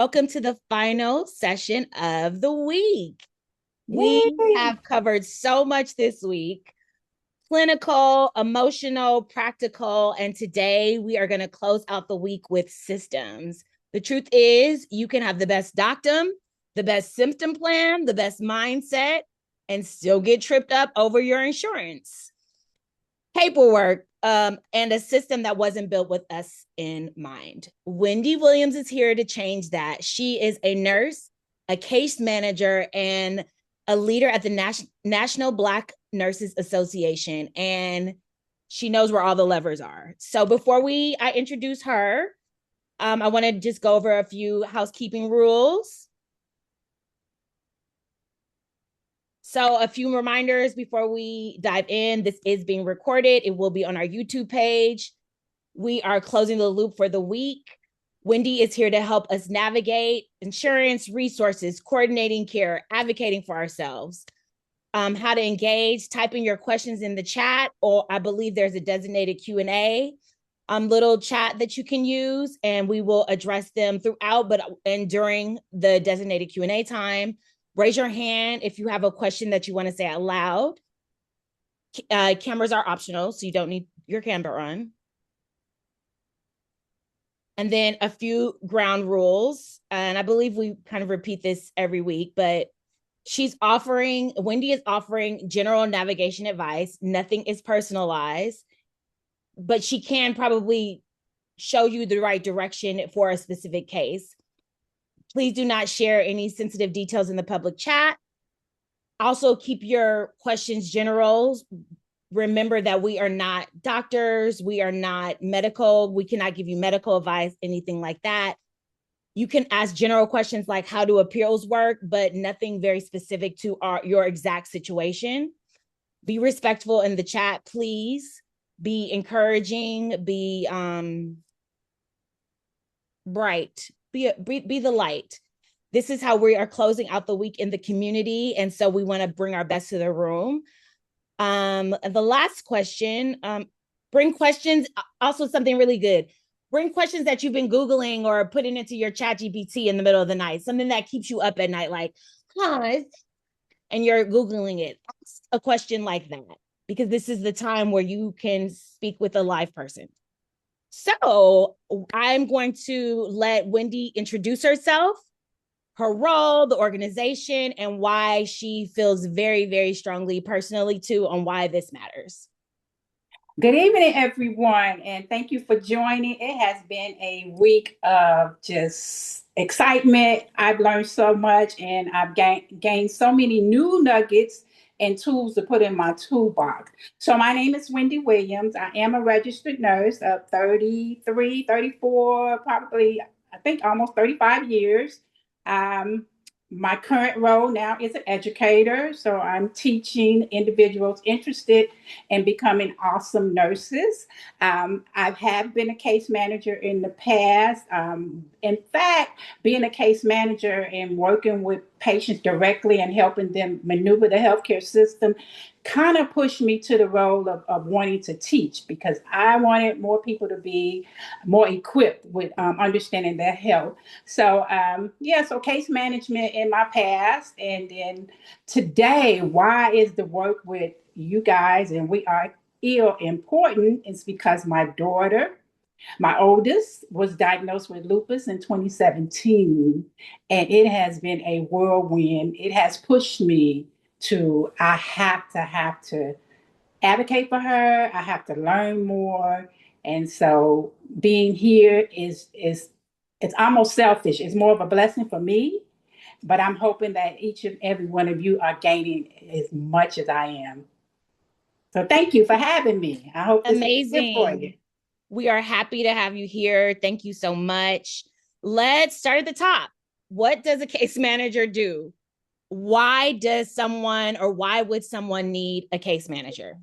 Welcome to the final session of the week. We Yay! have covered so much this week: clinical, emotional, practical, and today we are going to close out the week with systems. The truth is, you can have the best doctum, the best symptom plan, the best mindset, and still get tripped up over your insurance, paperwork, and a system that wasn't built with us in mind. Wendy Williams is here to change that. She is a nurse, a case manager, and a leader at the National Black Nurses Association. And she knows where all the levers are. So before I introduce her, I want to just go over a few housekeeping rules. So a few reminders before we dive in. This is being recorded. It will be on our YouTube page. We are closing the loop for the week. Wendy is here to help us navigate insurance, resources, coordinating care, advocating for ourselves, how to engage, typing your questions in the chat, or I believe there's a designated Q&A little chat that you can use, and we will address them throughout, and during the designated Q&A time. Raise your hand if you have a question that you want to say out loud. Cameras are optional, so you don't need your camera on. And then a few ground rules. And I believe we kind of repeat this every week, but Wendy is offering general navigation advice. Nothing is personalized, but she can probably show you the right direction for a specific case. Please do not share any sensitive details in the public chat. Also, keep your questions general. Remember that we are not doctors. We are not medical. We cannot give you medical advice, anything like that. You can ask general questions like how do appeals work, but nothing very specific to your exact situation. Be respectful in the chat, please. Be encouraging. Be bright. Be the light. This is how we are closing out the week in the community, and so we want to bring our best to the room. The last question, bring questions, also something really good. Bring questions that you've been Googling or putting into your chat GPT in the middle of the night, something that keeps you up at night, like, huh, and you're Googling it. Ask a question like that, because this is the time where you can speak with a live person. So I'm going to let Wendy introduce herself, her role, the organization, and why she feels very, very strongly personally too on why this matters. Good evening, everyone, and thank you for joining. It has been a week of just excitement. I've learned so much, and I've gained so many new nuggets and tools to put in my toolbox. So my name is Wendy Williams. I am a registered nurse of 33, 34, probably, I think almost 35 years. Um, my current role now is an educator, so I'm teaching individuals interested and becoming awesome nurses. I have been a case manager in the past. In fact, being a case manager and working with patients directly and helping them maneuver the healthcare system kind of pushed me to the role of wanting to teach because I wanted more people to be more equipped with understanding their health. So, so case management in my past. And then today, why is the work with you guys and we are ill important? It's because my daughter, my oldest, was diagnosed with lupus in 2017, and it has been a whirlwind. It has pushed me to I have to advocate for her. I have to learn more, and so being here is it's almost selfish. It's more of a blessing for me, but I'm hoping that each and every one of you are gaining as much as I am. So thank you for having me. I hope this is good for you. Amazing. We are happy to have you here. Thank you so much. Let's start at the top. What does a case manager do? Why would someone need a case manager?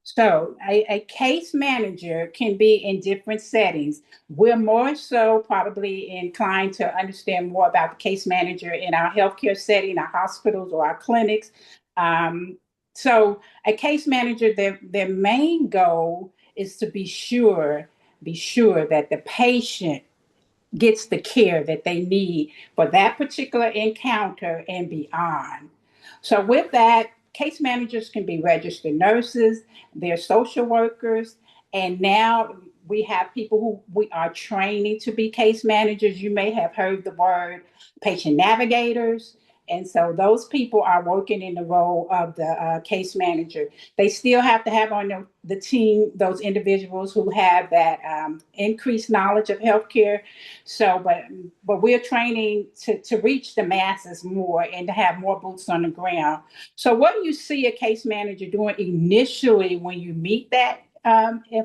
So, a case manager can be in different settings. We're more so probably inclined to understand more about the case manager in our healthcare setting, our hospitals or our clinics. So, a case manager, their main goal is to be sure that the patient gets the care that they need for that particular encounter and beyond. So with that, case managers can be registered nurses, they're social workers, and now we have people who we are training to be case managers. You may have heard the word patient navigators. And so those people are working in the role of the case manager. They still have to have on the team those individuals who have that increased knowledge of healthcare. So, but we're training to reach the masses more and to have more boots on the ground. So, what do you see a case manager doing initially when you meet that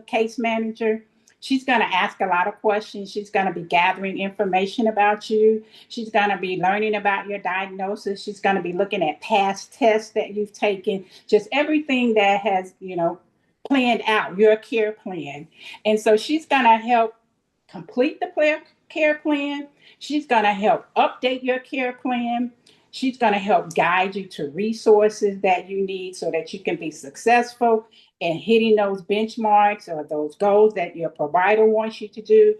case manager? She's going to ask a lot of questions. She's going to be gathering information about you. She's going to be learning about your diagnosis. She's going to be looking at past tests that you've taken, just everything that has, planned out your care plan. And so she's going to help complete the care plan. She's going to help update your care plan. She's going to help guide you to resources that you need so that you can be successful in hitting those benchmarks or those goals that your provider wants you to do.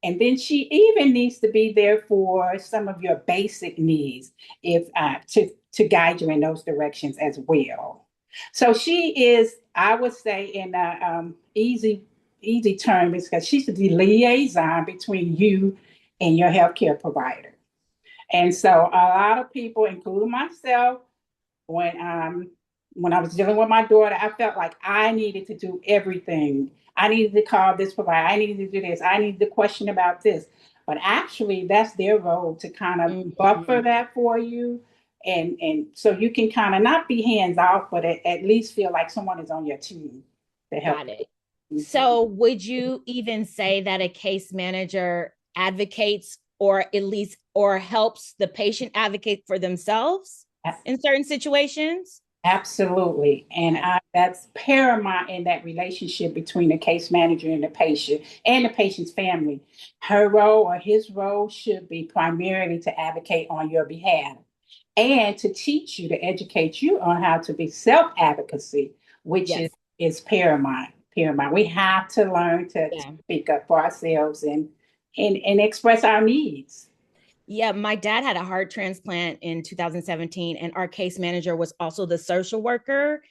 And then she even needs to be there for some of your basic needs if to guide you in those directions as well. So she is, I would say, in a easy term, is because she's the liaison between you and your healthcare provider. And so a lot of people, including myself, when when I was dealing with my daughter, I felt like I needed to do everything. I needed to call this provider. I needed to do this. I needed to question about this. But actually, that's their role to kind of buffer that for you. And so you can kind of not be hands off, but at least feel like someone is on your team to help. Got it. So would you even say that a case manager advocates or at least or helps the patient advocate for themselves in certain situations? Absolutely. And that's paramount in that relationship between the case manager and the patient's family. Her role or his role should be primarily to advocate on your behalf and to teach you, to educate you on how to be self-advocacy, which is paramount. Paramount. We have to learn to speak up for ourselves and express our needs. Yeah, my dad had a heart transplant in 2017, and our case manager was also the social worker.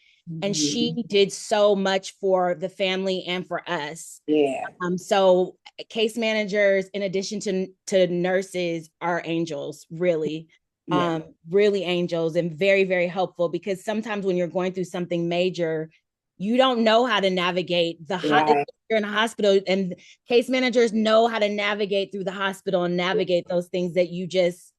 And she did so much for the family and for us. Yeah. So case managers, in addition to nurses, are angels, really. Really angels and very, very helpful, because sometimes when you're going through something major, you don't know how to navigate the you're in a hospital, and case managers know how to navigate through the hospital and navigate those things that you just,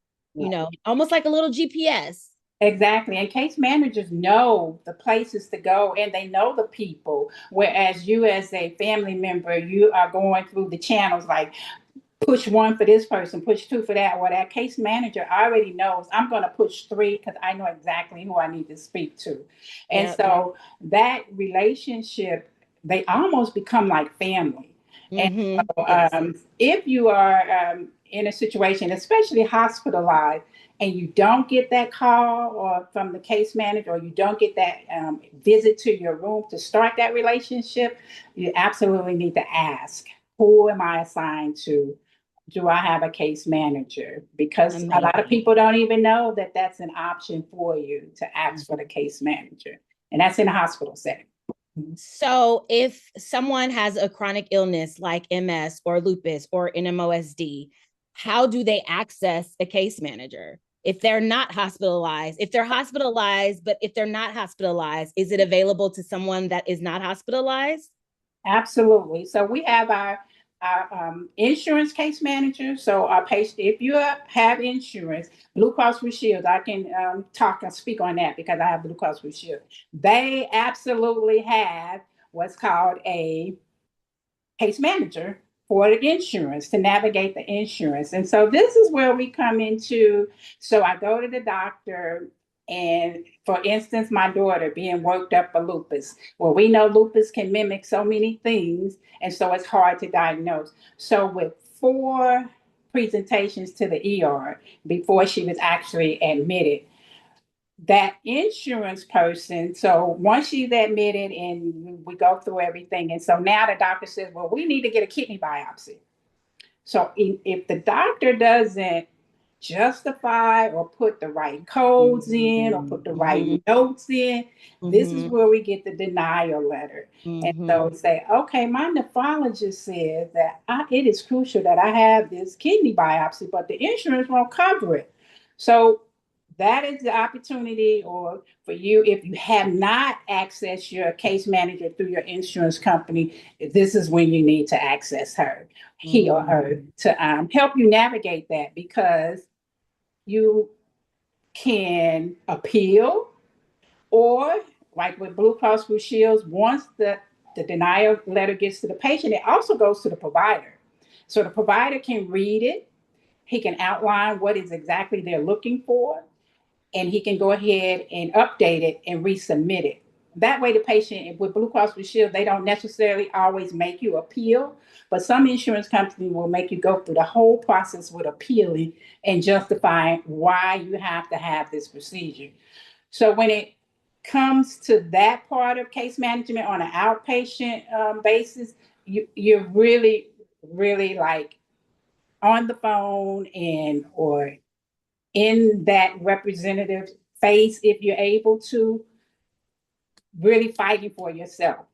almost like a little GPS. Exactly. And case managers know the places to go and they know the people. Whereas you, as a family member, you are going through the channels like, push one for this person, push two for that. Well, that case manager already knows I'm going to push three because I know exactly who I need to speak to. And so that relationship, they almost become like family. And so, if you are in a situation, especially hospitalized, and you don't get that call or from the case manager, or you don't get that visit to your room to start that relationship, you absolutely need to ask, who am I assigned to? Do I have a case manager? Because a lot of people don't even know that that's an option for you to ask for the case manager. And that's in a hospital setting. So if someone has a chronic illness like MS or lupus or NMOSD, how do they access a case manager? If they're not hospitalized, if they're hospitalized, but if they're not hospitalized, is it available to someone that is not hospitalized? Absolutely. So we have our insurance case manager. So our patient, if you have insurance, Blue Cross Blue Shield, I can talk and speak on that because I have Blue Cross Blue Shield. They absolutely have what's called a case manager for the insurance to navigate the insurance. And so this is where we come into, so I go to the doctor, and for instance, my daughter being worked up for lupus. Well, we know lupus can mimic so many things, and so it's hard to diagnose. So with 4 presentations to the ER before she was actually admitted, that insurance person, so once she's admitted and we go through everything, and so now the doctor says, well, we need to get a kidney biopsy. So if the doctor doesn't justify or put the right codes in or put the right Mhm. notes in, this is Mhm. where we get the denial letter. And so Mhm. say, okay, my nephrologist says that it is crucial that I have this kidney biopsy, but the insurance won't cover it. So that is the opportunity, or for you, if you have not accessed your case manager through your insurance company, this is when you need to access he or her, Mhm. to help you navigate that, because you can appeal, or like with Blue Cross Blue Shields, once the denial letter gets to the patient, it also goes to the provider. So the provider can read it, he can outline what is exactly they're looking for, and he can go ahead and update it and resubmit it. That way, the patient with Blue Cross Blue Shield, they don't necessarily always make you appeal, but some insurance companies will make you go through the whole process with appealing and justifying why you have to have this procedure. So when it comes to that part of case management on an outpatient basis, you're really, really like on the phone and or in that representative face, if you're able to, really fighting for yourself.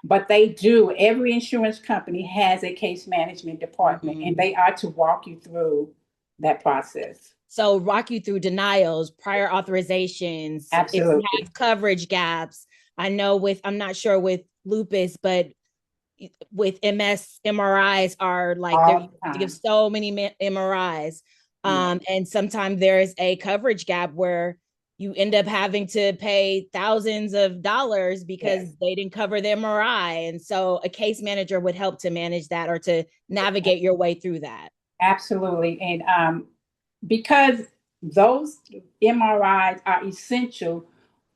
But they do, every insurance company has a case management department, and Mhm. they are to walk you through that process. So walk you through denials, prior authorizations, if you Absolutely. have coverage gaps. I know with, I'm not sure with lupus, but with MS, MRIs are like they're, All you the have to give time. so many MRIs. Yeah. And sometimes there's a coverage gap where you end up having to pay thousands of dollars because Yes. they didn't cover the MRI. And so a case manager would help to manage that or to navigate your way through that. Absolutely. And because those MRIs are essential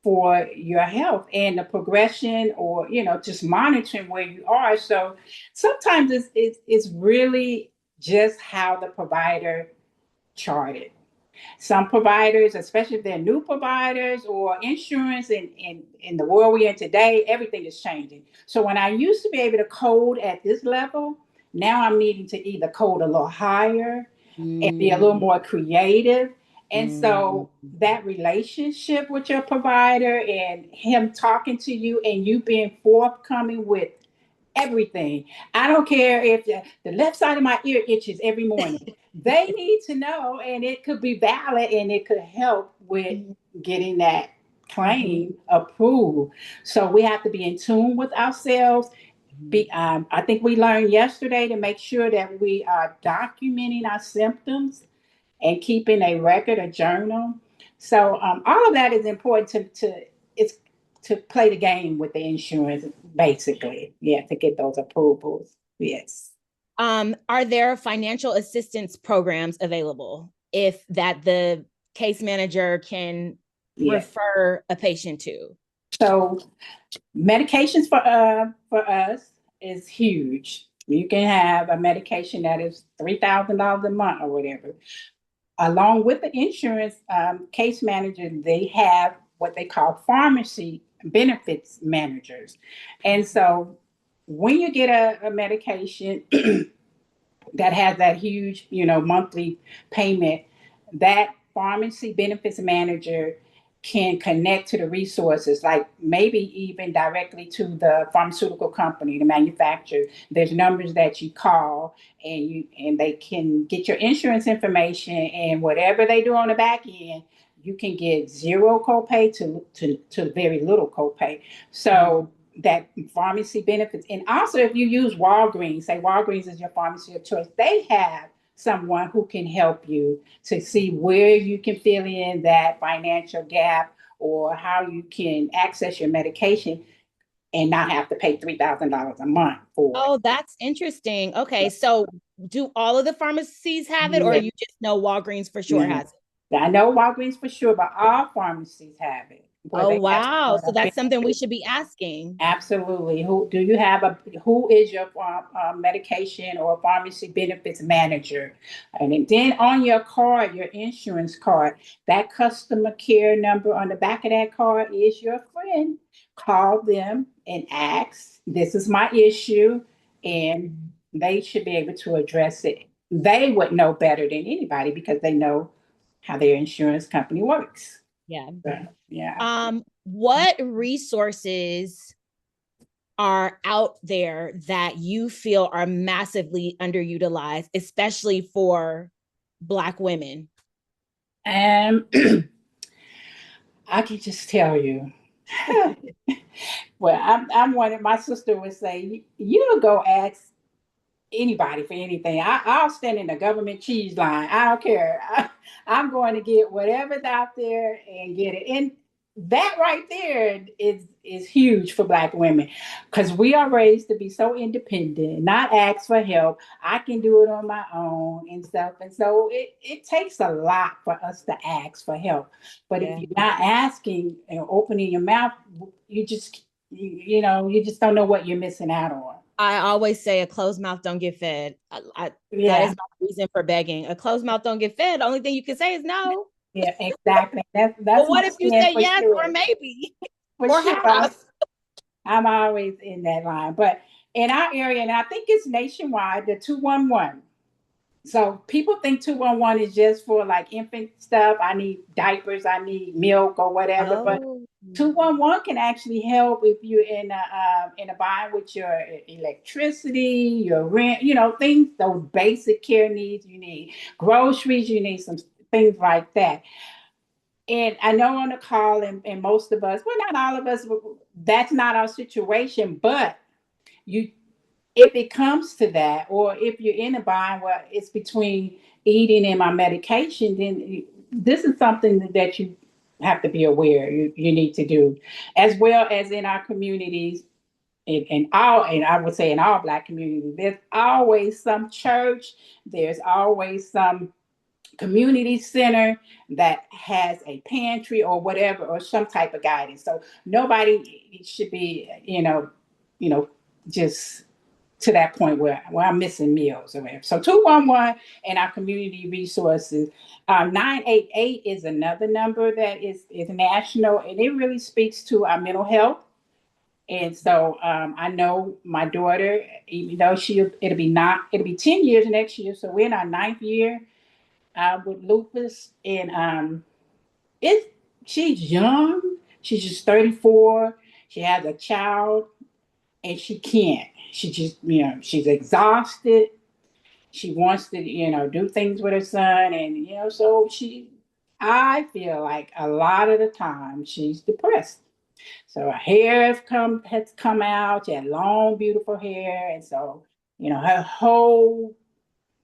for your health and the progression, or just monitoring where you are. So sometimes it's really just how the provider charted. Some providers, especially if they're new providers or insurance in the world we're in today, everything is changing. So when I used to be able to code at this level, now I'm needing to either code a little higher and be a little Mm, more creative. And mm, so that relationship with your provider and him talking to you and you being forthcoming with everything. I don't care if the left side of my ear itches every morning. They need to know, and it could be valid and it could help with mhm, getting that mhm, claim approved. So we have to be in tune with ourselves. I think we learned yesterday to make sure that we are documenting our symptoms and keeping a record, a journal. So all of that is important to it's to play the game with the insurance, basically. Yeah, to get those approvals. Yes. Are there financial assistance programs available if that the case manager can Yeah. refer a patient to? So medications for us is huge. You can have a medication that is $3,000 a month or whatever. Along with the insurance case manager, they have what they call pharmacy benefits managers. And so when you get a medication that has that huge, monthly payment, that pharmacy benefits manager can connect to the resources, like maybe even directly to the pharmaceutical company, the manufacturer. There's numbers that you call, and they can get your insurance information, and whatever they do on the back end, you can get zero copay to very little copay. So that pharmacy benefits. And also, if you use Walgreens, say Walgreens is your pharmacy of choice, they have someone who can help you to see where you can fill in that financial gap, or how you can access your medication and not have to pay $3,000 a month for it. Oh, that's interesting. Okay, so do all of the pharmacies have it, or Yeah, you just know Walgreens for sure yeah. has it? I know Walgreens for sure, but all pharmacies have it, where Oh, they have wow. So a that's something we benefit. should be asking. Absolutely. Who is your medication or pharmacy benefits manager? And then on your card, your insurance card, that customer care number on the back of that card is your friend. Call them and ask, this is my issue, and they should be able to address it. They would know better than anybody because they know how their insurance company works. Yeah. Yeah. What resources are out there that you feel are massively underutilized, especially for Black women? And I can just tell you. Well, I'm one. My sister would say, "You go ask anybody for anything. I'll stand in the government cheese line. I don't care. I'm going to get whatever's out there and get it." And that right there is huge for Black women because we are raised to be so independent, not ask for help. I can do it on my own and stuff. And so it takes a lot for us to ask for help. But if you're not asking and opening your mouth, you just you just don't know what you're missing out on. I always say a closed mouth don't get fed. That Yeah. is my reason for begging. A closed mouth don't get fed. The only thing you can say is no. Yeah, exactly. That's But my what if you stand say for yes or sure. maybe For or sure. half? I'm always in that line. But in our area, and I think it's nationwide, the 211. So people think 211 is just for like infant stuff. I need diapers, I need milk or whatever. But Oh, 211 can actually help if you're in a bind with your electricity, your rent, things, those basic care needs you need, groceries, you need some things like that. And I know on the call, and most of us, well, not all of us, that's not our situation. But you, if it comes to that, or if you're in a bind where it's between eating and my medication, then this is something that you have to be aware you need to do, as well as in our communities. And I would say in all Black communities, there's always some church, there's always some community center that has a pantry or whatever, or some type of guidance. So nobody should be, just to that point where I'm missing meals or whatever. So 211 and our community resources. 988 is another number that is national, and it really speaks to our mental health. And so I know my daughter, even though it'll be 10 years next year, so we're in our ninth year with lupus, and it she's young. She's just 34. She has a child, and she can't. She just she's exhausted. She wants to do things with her son, and so she. I feel like a lot of the time she's depressed. So her hair has come out. She had long, beautiful hair, and so her whole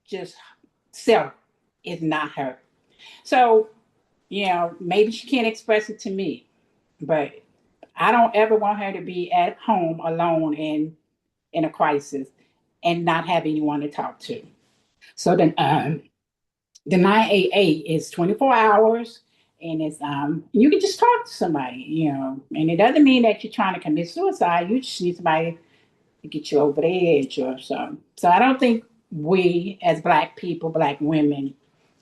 just self is not her. So maybe she can't express it to me, but I don't ever want her to be at home alone in a crisis and not have anyone to talk to. So then the 988 is 24 hours, and it's you can just talk to somebody, and it doesn't mean that you're trying to commit suicide. You just need somebody to get you over the edge or something. So I don't think we as Black people, Black women,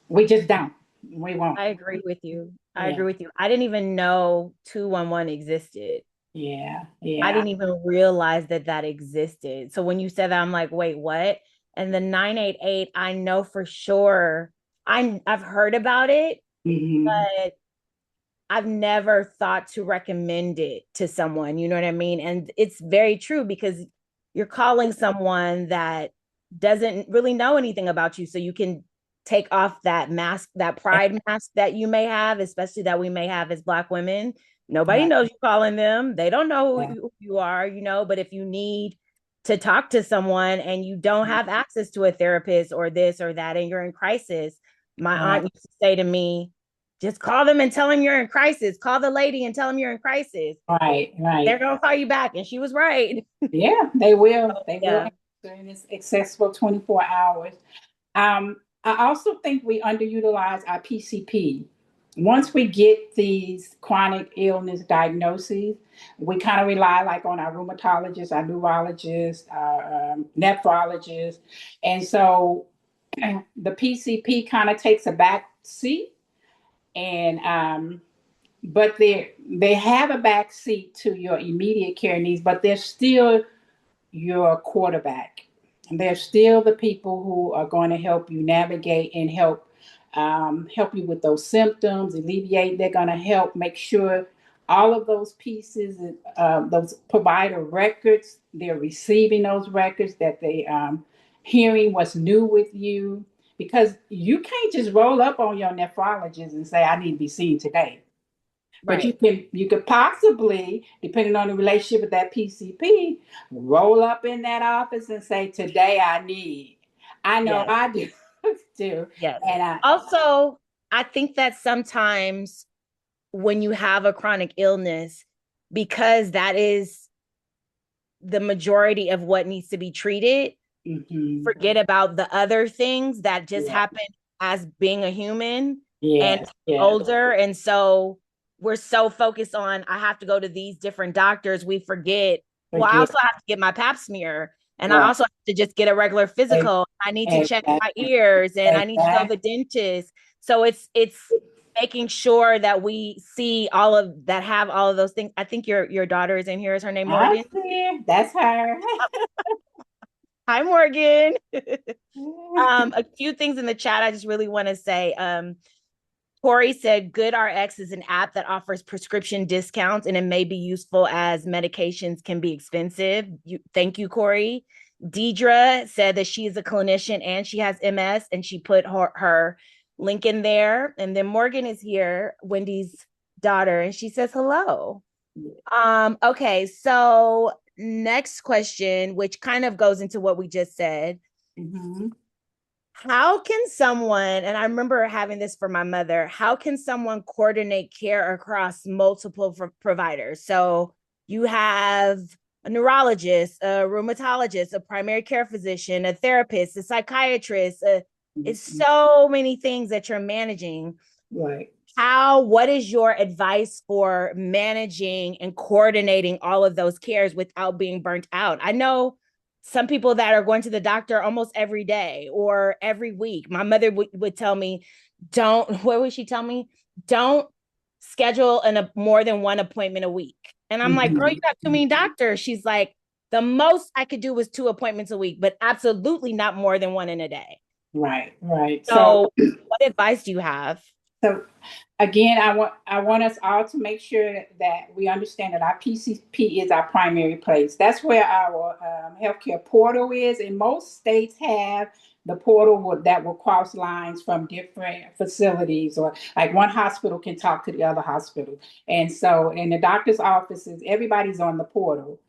we just don't. We won't. I agree with you. I Yeah. agree with you. I didn't even know 211 existed. Yeah. I Yeah. didn't even realize that that existed. So when you said that, I'm like, wait, what? And the 988, I know for sure. I've heard about it, Hmm. but I've never thought to recommend it to someone. You know what I mean? And it's very true because you're calling someone that doesn't really know anything about you. So you can take off that mask, that pride mask that you may have, especially that we may have as Black women. Nobody Right. knows you calling them. They don't know Yeah. who you are, but if you need to talk to someone and you don't have access to a therapist or this or that, and you're in crisis, my Right. aunt used to say to me, just call them and tell them you're in crisis. Call the lady and tell them you're in crisis. Right. They're Right. gonna call you back. And she was right. Yeah, they will. They will Yeah. answer, and it's accessible 24 hours. I also think we underutilize our PCP. Once we get these chronic illness diagnoses, we kind of rely like on our rheumatologists, our neurologists, our nephrologists, and so the PCP kind of takes a back seat, and but they have a back seat to your immediate care needs, but they're still your quarterback. There's still the people who are going to help you navigate and help you with those symptoms, alleviate. They're going to help make sure all of those pieces, those provider records, they're receiving those records, that they hearing what's new with you, because you can't just roll up on your nephrologist and say, I need to be seen today. But Right. you could possibly, depending on the relationship with that PCP, roll up in that office and say, today I need. I know Yes. I do too. Yes. And I Also, I think that sometimes when you have a chronic illness, because that is the majority of what needs to be treated, mhm, forget about the other things that just yeah, happen as being a human and yes, yes. older. And so we're so focused on, I have to go to these different doctors. We forget, well, I Forget, also have to get my pap smear. And I right. also have to just get a regular physical. I need to check my Exactly. ears and I need to go to Exactly. the dentist. So it's making sure that we see all of that, have all of those things. I think your daughter is in here. Is her name I Morgan? see. That's her. Hi, Morgan. A few things in the chat I just really want to say. Corey said GoodRx is an app that offers prescription discounts and it may be useful as medications can be expensive. Thank you, Corey. Deidre said that she is a clinician and she has MS, and she put her link in there. And then Morgan is here, Wendy's daughter, and she says hello. Okay, so next question, which kind of goes into what we just said. Mhm. How can someone, and I remember having this for my mother, how can someone coordinate care across multiple providers? So you have a neurologist, a rheumatologist, a primary care physician, a therapist, a psychiatrist. It's Mhm. so many things that you're managing. Right. What is your advice for managing and coordinating all of those cares without being burnt out? I know some people that are going to the doctor almost every day or every week. My mother would tell me, don't, what would she tell me? Don't schedule more than one appointment a week. And I'm like, girl, you Mhm. got too many doctors. She's like, the most I could do was 2 appointments a week, but absolutely not more than one in a day. Right. Right. So So what advice do you have? so again, I want us all to make sure that we understand that our PCP is our primary place. That's where our healthcare portal is, and most states have the portal that will cross lines from different facilities, or like one hospital can talk to the other hospital. And so in the doctor's offices, everybody's on the portal.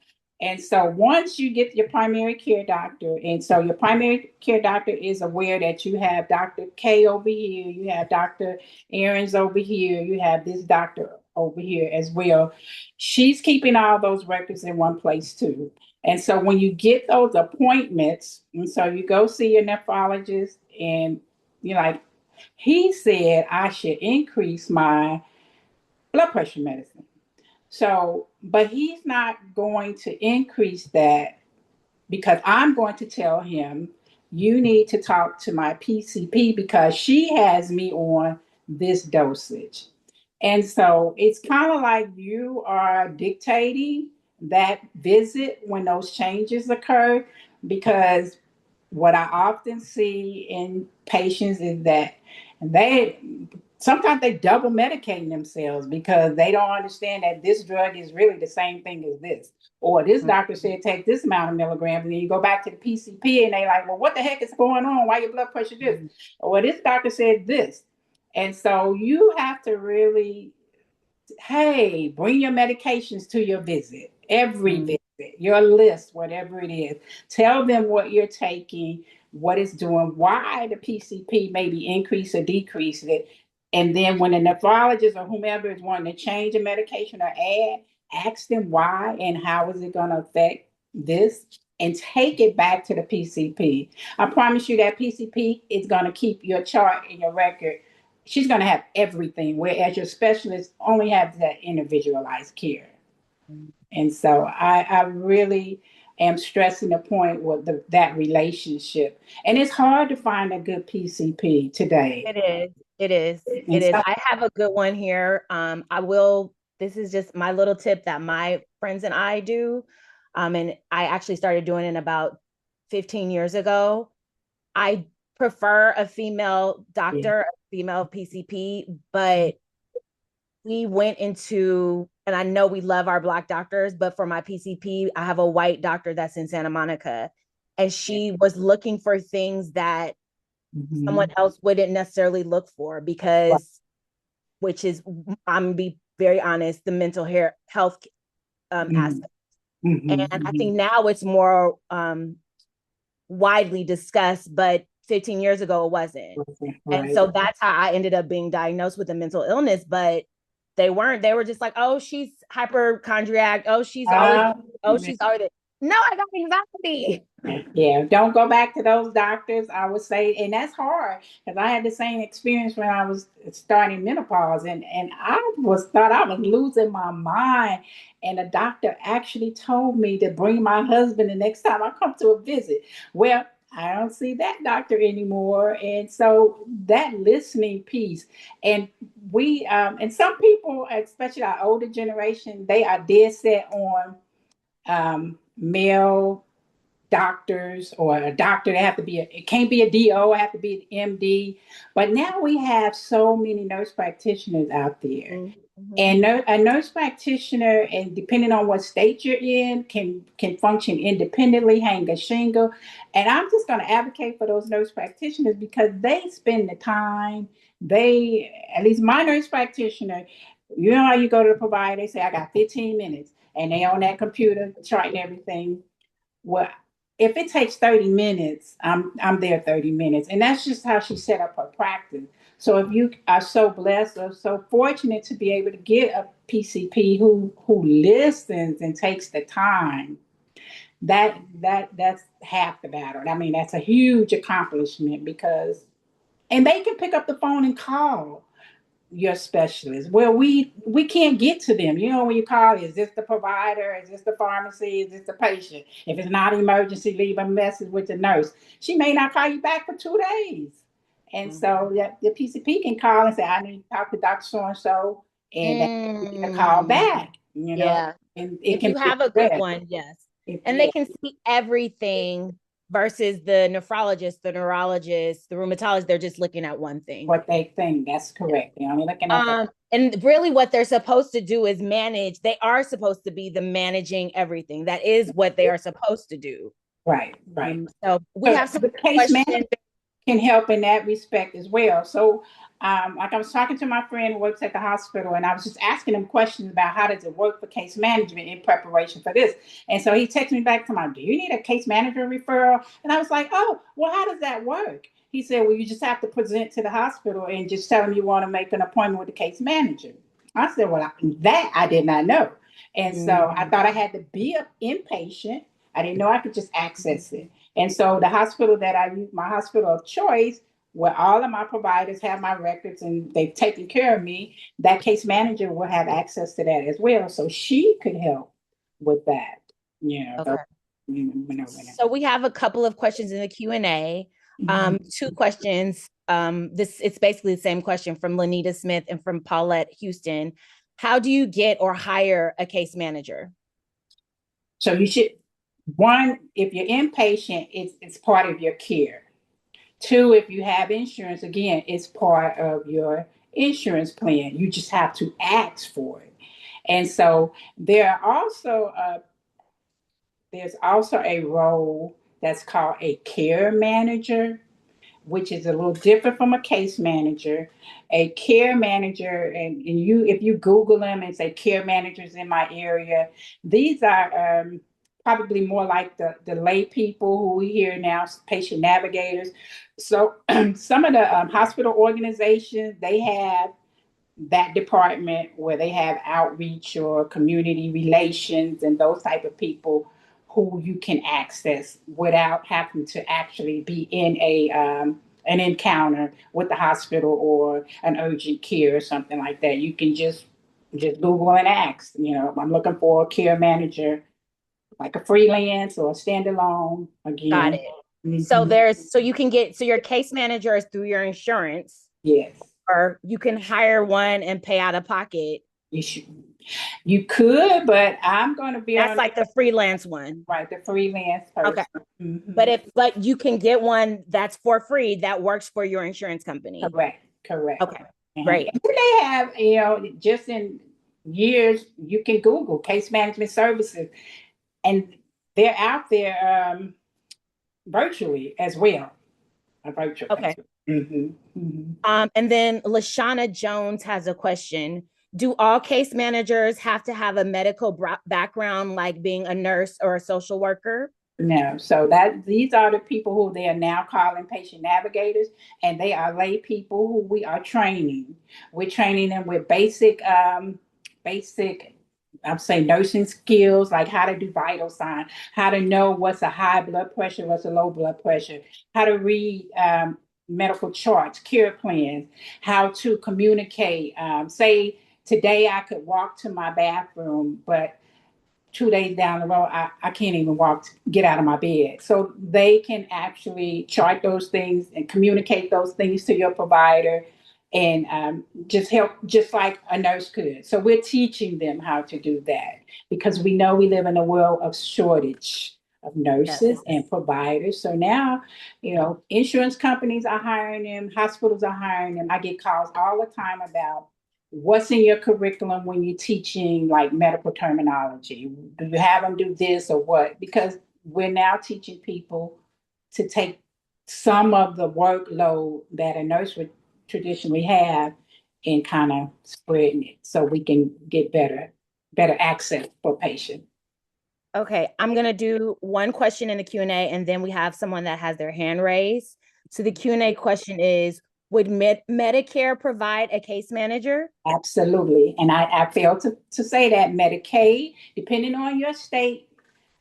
And so once you get your primary care doctor, and so your primary care doctor is aware that you have Dr. K over here, you have Dr. Aaron's over here, you have this doctor over here as well. She's keeping all those records in one place too. And so when you get those appointments, and so you go see your nephrologist, and you're like, he said I should increase my blood pressure medicine. So, but he's not going to increase that, because I'm going to tell him, you need to talk to my PCP because she has me on this dosage. And so it's kind of like you are dictating that visit when those changes occur, because what I often see in patients is that they sometimes they double medicating themselves because they don't understand that this drug is really the same thing as this. Or this doctor said take this amount of milligrams, and then you go back to the PCP and they like, well, what the heck is going on? Why your blood pressure this? Or this doctor said this. And so you have to really, hey, bring your medications to your visit, every Mm-hmm. visit, your list, whatever it is. Tell them what you're taking, what it's doing, why the PCP maybe increase or decrease it. And then when the nephrologist or whomever is wanting to change a medication or add, ask them why and how is it going to affect this, and take it back to the PCP. I promise you that PCP is going to keep your chart and your record. She's going to have everything, whereas your specialist only has that individualized care. And so I really am stressing the point with that relationship. And it's hard to find a good PCP today. It is. It is. It And is. so, I have a good one here. I will, this is just my little tip that my friends and I do. And I actually started doing it about 15 years ago. I prefer a female Yeah. doctor, a female PCP, but we went into, and I know we love our Black doctors, but for my PCP, I have a white doctor that's in Santa Monica, and she was looking for things that someone Mhm. else wouldn't necessarily look for Right. because, which is, I'm gonna be very honest, the mental health Mhm. aspect. And Mhm. I think Mhm. now it's more widely discussed, but 15 years ago it wasn't. Okay. And Right. so that's how I ended up being diagnosed with a mental illness, but they weren't. They were just like, oh, she's hypochondriac. Uh, Oh, she's always, no, I got anxiety. yeah, don't go back to those doctors, I would say. And that's hard because I had the same experience when I was starting menopause, and I thought I was losing my mind. And the doctor actually told me to bring my husband the next time I come to a visit. Well, I don't see that doctor anymore. And so that listening piece, and and some people, especially our older generation, they are dead set on male doctors, or a doctor. They have to be it can't be a DO, it have to be an MD. But now we have so many nurse practitioners out there. Mm-hmm. And a nurse practitioner, and depending on what state you're in, can function independently, hang a shingle. And I'm just going to advocate for those nurse practitioners because they spend the time. They, at least my nurse practitioner, you know how you go to the provider, they say, I got 15 minutes, and they on that computer charting everything. Well, if it takes 30 minutes, I'm there 30 minutes. And that's just how she set up her practice. So if you are so blessed or so fortunate to be able to get a PCP who listens and takes the time, that's half the battle. I mean, that's a huge accomplishment because, and they can pick up the phone and call your specialist. Well, we can't get to them. You know, when you call, is this the provider? Is this the pharmacy? Is this the patient? If it's not emergency, leave a message with the nurse. She may not call you back for 2 days. And so the PCP can call and say, I need to talk to Dr. So and so, and they get a call Mm. back, you know, Yeah. and it If can you be have a good addressed. one, yes. And they Yeah, can see everything versus the nephrologist, the neurologist, the rheumatologist, they're just looking at one thing. what they think. That's correct. They're only looking at the And really what they're supposed to do is manage. They are supposed to be the managing everything. That is what they are supposed to do. right, right. So we So have some the case questions. manager can help in that respect as well. So, like I was talking to my friend who works at the hospital, and I was just asking him questions about how does it work for case management in preparation for this. And so he texted me back to my, do you need a case manager referral? And I was like, oh, well, how does that work? He said, well, you just have to present to the hospital and just tell them you want to make an appointment with the case manager. I said, well, that I did not know. And so I Mm, thought I had to be an inpatient. I didn't know I could just access it. And so the hospital that I use, my hospital of choice, where all of my providers have my records and they've taken care of me, that case manager will have access to that as well. So she could help with that. You know, okay. you know. So we have a couple of questions in the Q&A. Two questions. This it's basically the same question from Lanita Smith and from Paulette Houston. How do you get or hire a case manager? So you should, one, if you're inpatient, it's part of your care. Two, if you have insurance, again, it's part of your insurance plan. You just have to ask for it. And so there are also there's also a role that's called a care manager, which is a little different from a case manager. A care manager, and you, if you Google them and say care managers in my area, these are probably more like the lay people who we hear now, patient navigators. So some of the hospital organizations, they have that department where they have outreach or community relations and those type of people who you can access without having to actually be in a an encounter with the hospital or an urgent care or something like that. You can just Google and ask. You know, I'm looking for a care manager, like a freelance or a standalone. Got Again, it. So mm-hmm. you can get, so your case manager is through your insurance, Yes, or you can hire one and pay out of pocket. you should. You could, but I'm going to be That's on like the freelance one. right, the freelance person. Okay. But you can get one that's for free that works for your insurance company. Correct. Okay. And Great. they have, just in years, you can Google case management services, and they're out there virtually as well. A virtual case. Okay. And then Lashana Jones has a question. Do all case managers have to have a medical background, like being a nurse or a social worker? No, so that these are the people who they are now calling patient navigators, and they are lay people who we are training. We're training them with basic, I'm saying nursing skills, like how to do vital sign, how to know what's a high blood pressure, what's a low blood pressure, how to read medical charts, care plans, how to communicate. Say today I could walk to my bathroom, but 2 days down the road, I can't even get out of my bed. So they can actually chart those things and communicate those things to your provider and just help, just like a nurse could. So we're teaching them how to do that because we know we live in a world of shortage of nurses and providers. So now, insurance companies are hiring them, hospitals are hiring them. I get calls all the time about what's in your curriculum when you're teaching like medical terminology. Do you have them do this or what? Because we're now teaching people to take some of the workload that a nurse would traditionally have and kind of spreading it so we can get better access for patients. Okay, I'm gonna do one question in the Q&A, and then we have someone that has their hand raised. So the Q&A question is, would Medicare provide a case manager? Absolutely. And I failed to say that Medicaid, depending on your state,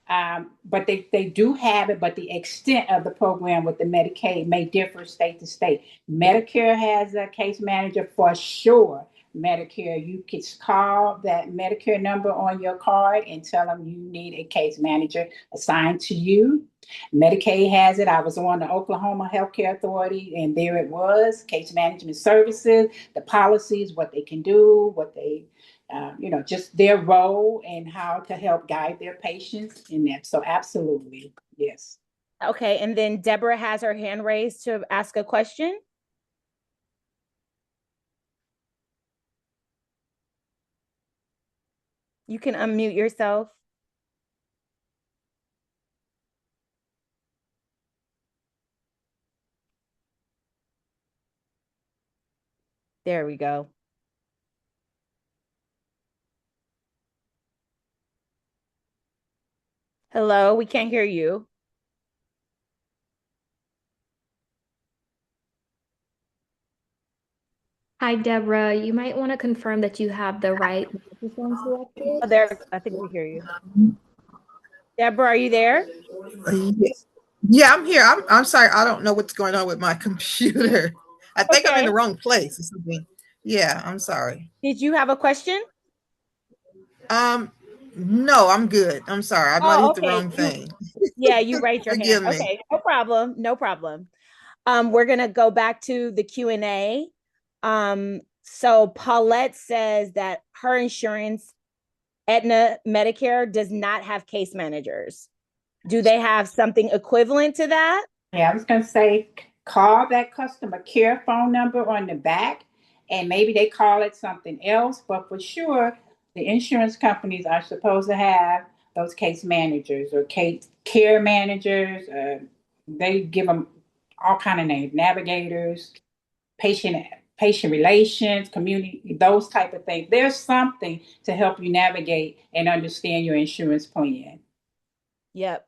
but they do have it, but the extent of the program with the Medicaid may differ state to state. Medicare has a case manager for sure. Medicare, you can call that Medicare number on your card and tell them you need a case manager assigned to you. Medicaid has it. I was on the Oklahoma Healthcare Authority, and there it was, case management services, the policies, what they can do, what they just their role and how to help guide their patients in that. So absolutely, yes. Okay, and then Deborah has her hand raised to ask a question. You can unmute yourself. There we go. Hello, we can't hear you. Hi, Deborah. You might want to confirm that you have the right microphone selected. Oh, there, I think we hear you. Deborah, are you there? Yeah, I'm here. I'm sorry. I don't know what's going on with my computer. I think I'm in the wrong place or something. Yeah, I'm sorry. Did you have a question? No, I'm good. I'm sorry. I might have hit the wrong thing. Yeah, you raised your hand. Forgive me. Okay, no problem. No problem. We're gonna go back to the Q&A. So Paulette says that her insurance, Aetna Medicare, does not have case managers. Do they have something equivalent to that? Yeah, I was going to say call that customer care phone number on the back, and maybe they call it something else, but for sure, the insurance companies are supposed to have those case managers or case care managers. They give them all kind of names, navigators, patient relations, community, those type of things. There's something to help you navigate and understand your insurance plan. Yep.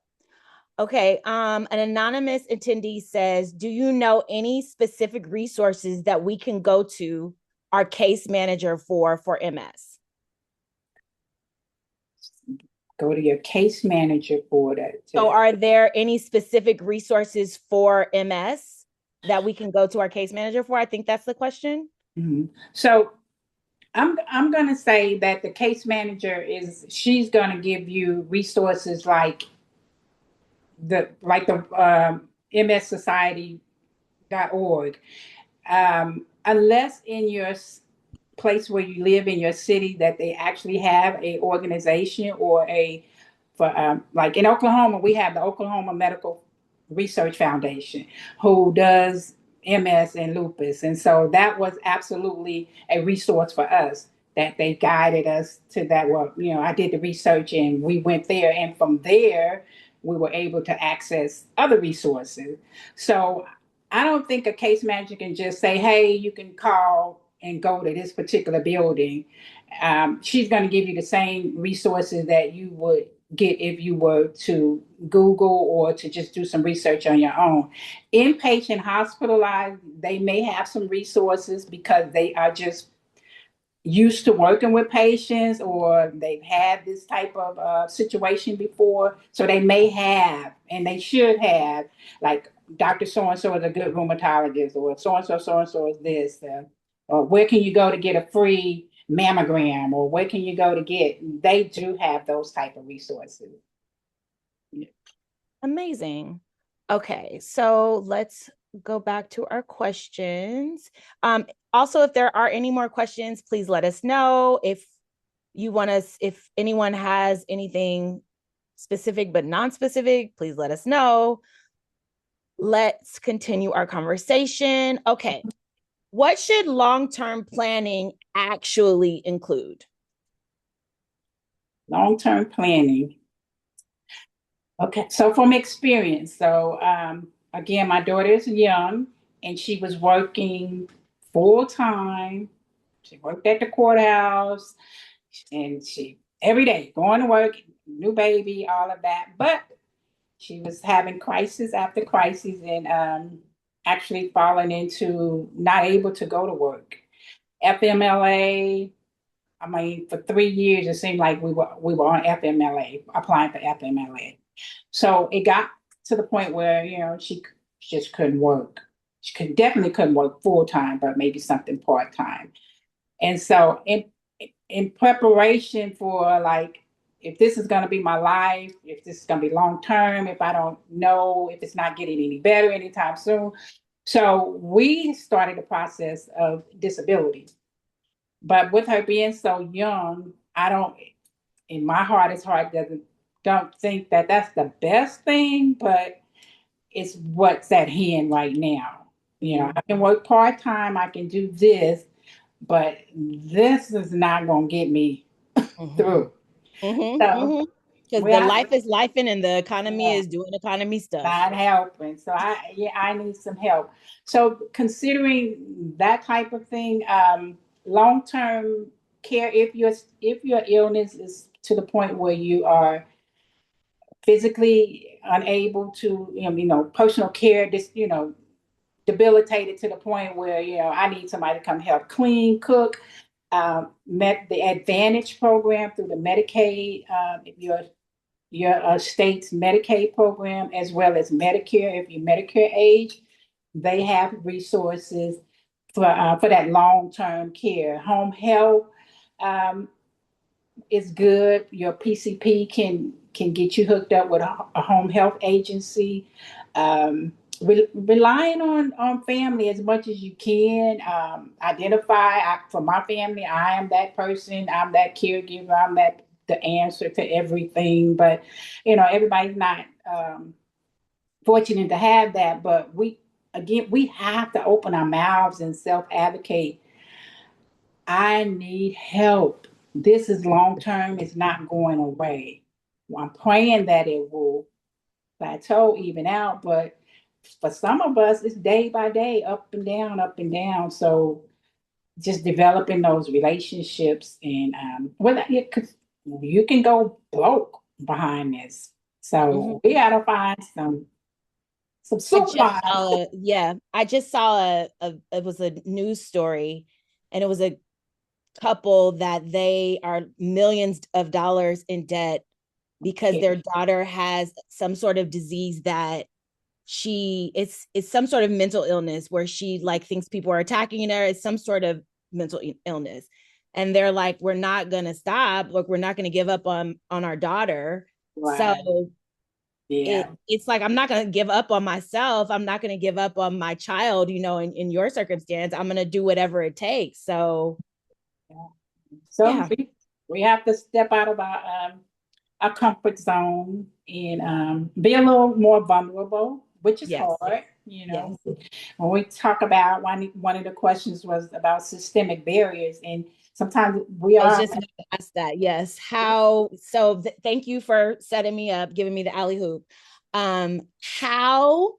Okay. An anonymous attendee says, do you know any specific resources that we can go to our case manager for MS? Go to your case manager for that. So are there any specific resources for MS that we can go to our case manager for? I think that's the question. Mm-hmm. So I'm going to say that the case manager she's going to give you resources like the mssociety.org. Unless in your place where you live in your city that they actually have a organization or like in Oklahoma, we have the Oklahoma Medical Research Foundation who does MS and lupus. And so that was absolutely a resource for us that they guided us to that. Well, I did the research and we went there. And from there, we were able to access other resources. So I don't think a case manager can just say, hey, you can call and go to this particular building. She's going to give you the same resources that you would get if you were to Google or to just do some research on your own. Inpatient hospitalized, they may have some resources because they are just used to working with patients or they've had this type of situation before. So they may have, and they should have, like Dr. So-and-so is a good rheumatologist, or so-and-so is this, or where can you go to get a free mammogram, or where can you go to get, they do have those type of resources. Amazing. Okay, so let's go back to our questions. Also, if there are any more questions, please let us know. If anyone has anything specific but non-specific, please let us know. Let's continue our conversation. Okay. What should long-term planning actually include? Long-term planning. Okay, so from experience, again, my daughter is young and she was working full-time. She worked at the courthouse and she every day going to work, new baby, all of that. But she was having crisis after crisis and actually falling into not able to go to work. FMLA, I mean, for 3 years, it seemed like we were on FMLA, applying for FMLA. So it got to the point where, she just couldn't work. She definitely couldn't work full time, but maybe something part time. And so in preparation for like, if this is going to be my life, if this is going to be long term, if I don't know if it's not getting any better anytime soon. So we started the process of disability. But with her being so young, in my heart, don't think that that's the best thing, but it's what's at hand right now. I can work part time, I can do this, but this is not going to get me through. So because the life is life and the economy is doing economy stuff. Not helping. So I need some help. So considering that type of thing, long-term care, if your illness is to the point where you are physically unable to, personal care, debilitated to the point where, I need somebody to come help clean, cook, the Advantage program through the Medicaid, your state's Medicaid program, as well as Medicare, if you're Medicare age, they have resources for that long-term care. Home health is good. Your PCP can get you hooked up with a home health agency. Relying on family as much as you can. Identify for my family, I am that person, I'm that caregiver, I'm the answer to everything. But everybody's not fortunate to have that. But we have to open our mouths and self-advocate. I need help. This is long term, it's not going away. I'm praying that it will plateau, even out, but for some of us, it's day by day, up and down, up and down. So just developing those relationships and you can go broke behind this. So we gotta find some supplies. I just saw it was a news story, and it was a couple that they are millions of dollars in debt because their daughter has some sort of disease that it's some sort of mental illness where she like thinks people are attacking her. It's some sort of mental illness. And they're like, we're not going to stop. Look, we're not going to give up on our daughter. Right. So it's like, I'm not going to give up on myself. I'm not going to give up on my child, in your circumstance. I'm going to do whatever it takes. So Yeah. So Yeah. we have to step out of our comfort zone and be a little more vulnerable, which is Yes. hard. You know, when we talk about one of the questions was about systemic barriers, and sometimes we I was are. just going to ask that. Yes. How? So thank you for setting me up, giving me the alley hoop. How,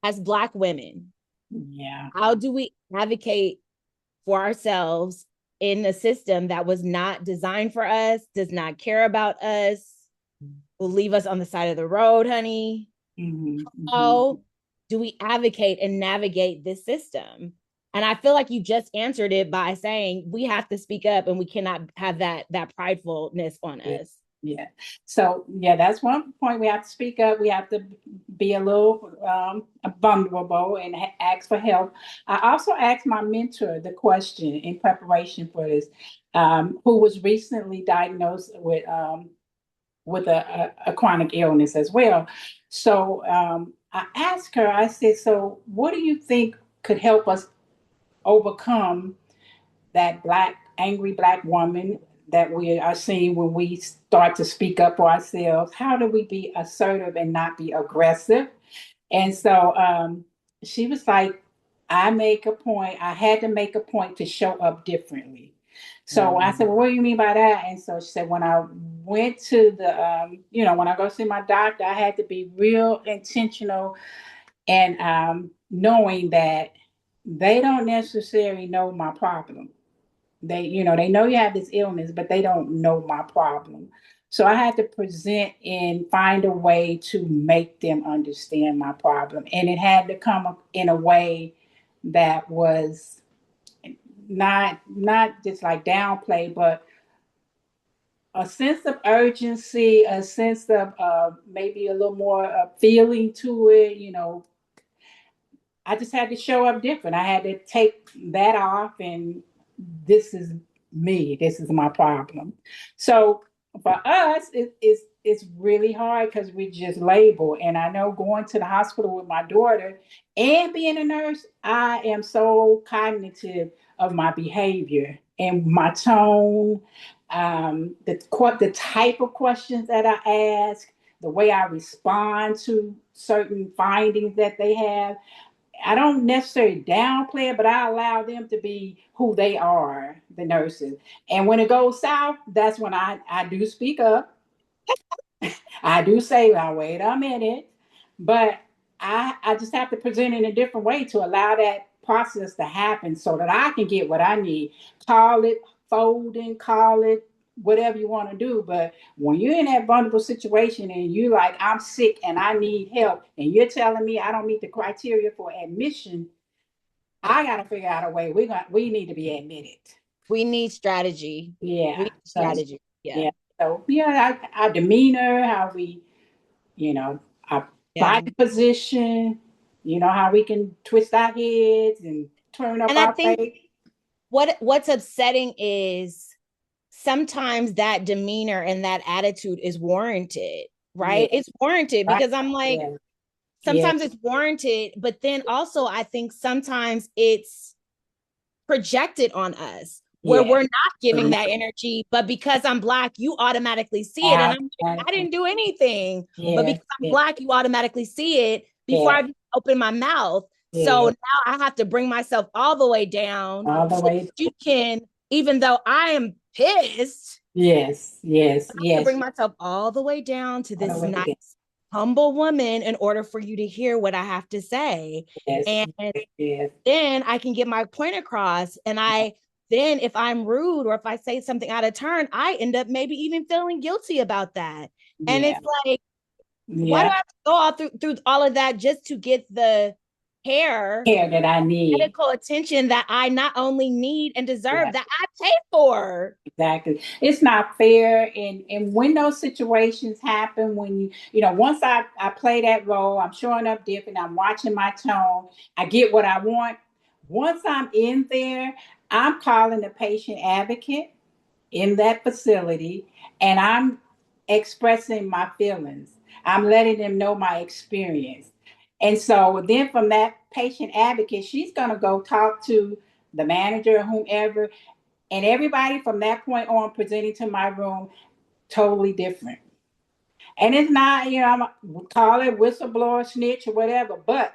as Black women, Yeah. how do we advocate for ourselves in a system that was not designed for us, does not care about us, will leave us on the side of the road, honey? How do we advocate and navigate this system? And I feel like you just answered it by saying we have to speak up and we cannot have that pridefulness on us. Yeah. So yeah, that's one point. We have to speak up. We have to be a little vulnerable and ask for help. I also asked my mentor the question in preparation for this, who was recently diagnosed with a chronic illness as well. So I asked her. I said, "So what do you think could help us overcome that angry Black woman that we are seeing when we start to speak up for ourselves? How do we be assertive and not be aggressive?" And so she was like, I had to make a point to show up differently. So I said, "Well, what do you mean by that?" And so she said, when I went to when I go see my doctor, I had to be real intentional and knowing that they don't necessarily know my problem. They know you have this illness, but they don't know my problem. So I had to present and find a way to make them understand my problem. And it had to come up in a way that was not just like downplay, but a sense of urgency, a sense of maybe a little more feeling to it. I just had to show up different. I had to take that off, and this is me. This is my problem. So for us, it's really hard because we just label. And I know going to the hospital with my daughter and being a nurse, I am so cognitive of my behavior and my tone, the type of questions that I ask, the way I respond to certain findings that they have. I don't necessarily downplay it, but I allow them to be who they are, the nurses. And when it goes south, that's when I do speak up. I do say, "Now, wait a minute." But I just have to present it in a different way to allow that process to happen so that I can get what I need. Call it folding, call it whatever you want to do. But when you're in that vulnerable situation and you like, "I'm sick and I need help," and you're telling me I don't meet the criteria for admission, I got to figure out a way. We need to be admitted. We need strategy. Yeah. We need So, strategy. Yeah. yeah. So yeah, our demeanor, how we, our body position, how we can twist our heads and turn up And I our think face. what's upsetting is sometimes that demeanor and that attitude is warranted, right? Yeah. It's warranted Right. because I'm like, Yeah. sometimes it's warranted, but then also I think sometimes it's projected on us where Yeah. we're not giving that energy, but because I'm Black, you automatically see it. And I'm like, I didn't do anything, but Yeah. because I'm Black, you automatically see it before Yeah. I open my mouth. So Yeah. now I have to bring myself all the way down All the so way. that you can, even though I am pissed, Yes. Yes. to Yes. bring myself all the way down to All the this way nice, again. humble woman in order for you to hear what I have to say. Yes. And Yes. then I can get my point across. And then if I'm rude or if I say something out of turn, I end up maybe even feeling guilty about that. And Yeah. it's like, why do Yeah. I have to go all through all of that just to get the Care that I need. medical attention that I not only need and deserve, Yeah. that I pay for? Exactly. It's not fair. And when those situations happen, when once I play that role, I'm showing up different, I'm watching my tone, I get what I want. Once I'm in there, I'm calling the patient advocate in that facility and I'm expressing my feelings. I'm letting them know my experience. And so then from that patient advocate, she's going to go talk to the manager or whomever, And everybody from that point on presenting to my room, totally different. And it's not, I'm call it whistleblower, snitch, or whatever, but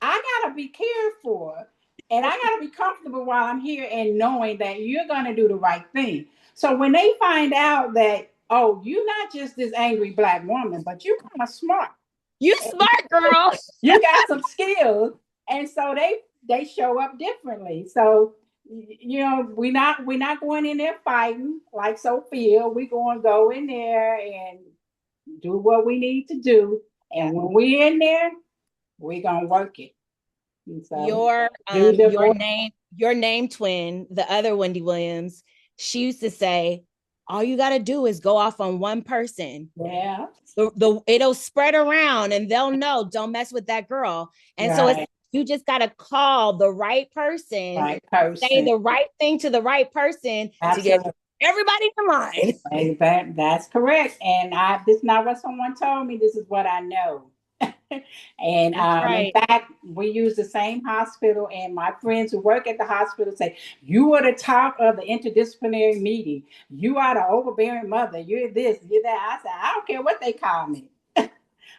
I gotta be cared for. And I gotta be comfortable while I'm here and knowing that you're gonna do the right thing. So when they find out that, oh, you're not just this angry Black woman, but you're kind of smart. You smart, girl. You got some skills. And so they show up differently. So we're not going in there fighting like Sophia. We're going to go in there and do what we need to do. And when we're in there, we're gonna work it. So your name twin, the other Wendy Williams, she used to say, all you got to do is go off on one person. Yeah. It'll spread around and they'll know, don't mess with that girl. And right. so it's, you just got to call the right person, say the right thing to the right person. Absolutely. To get everybody in line. That's correct. And this is not what someone told me. This is what I know. And right. In fact, we use the same hospital, and my friends who work at the hospital say, you are the talk of the interdisciplinary meeting. You are the overbearing mother. You're this, you're that. I said, I don't care what they call me.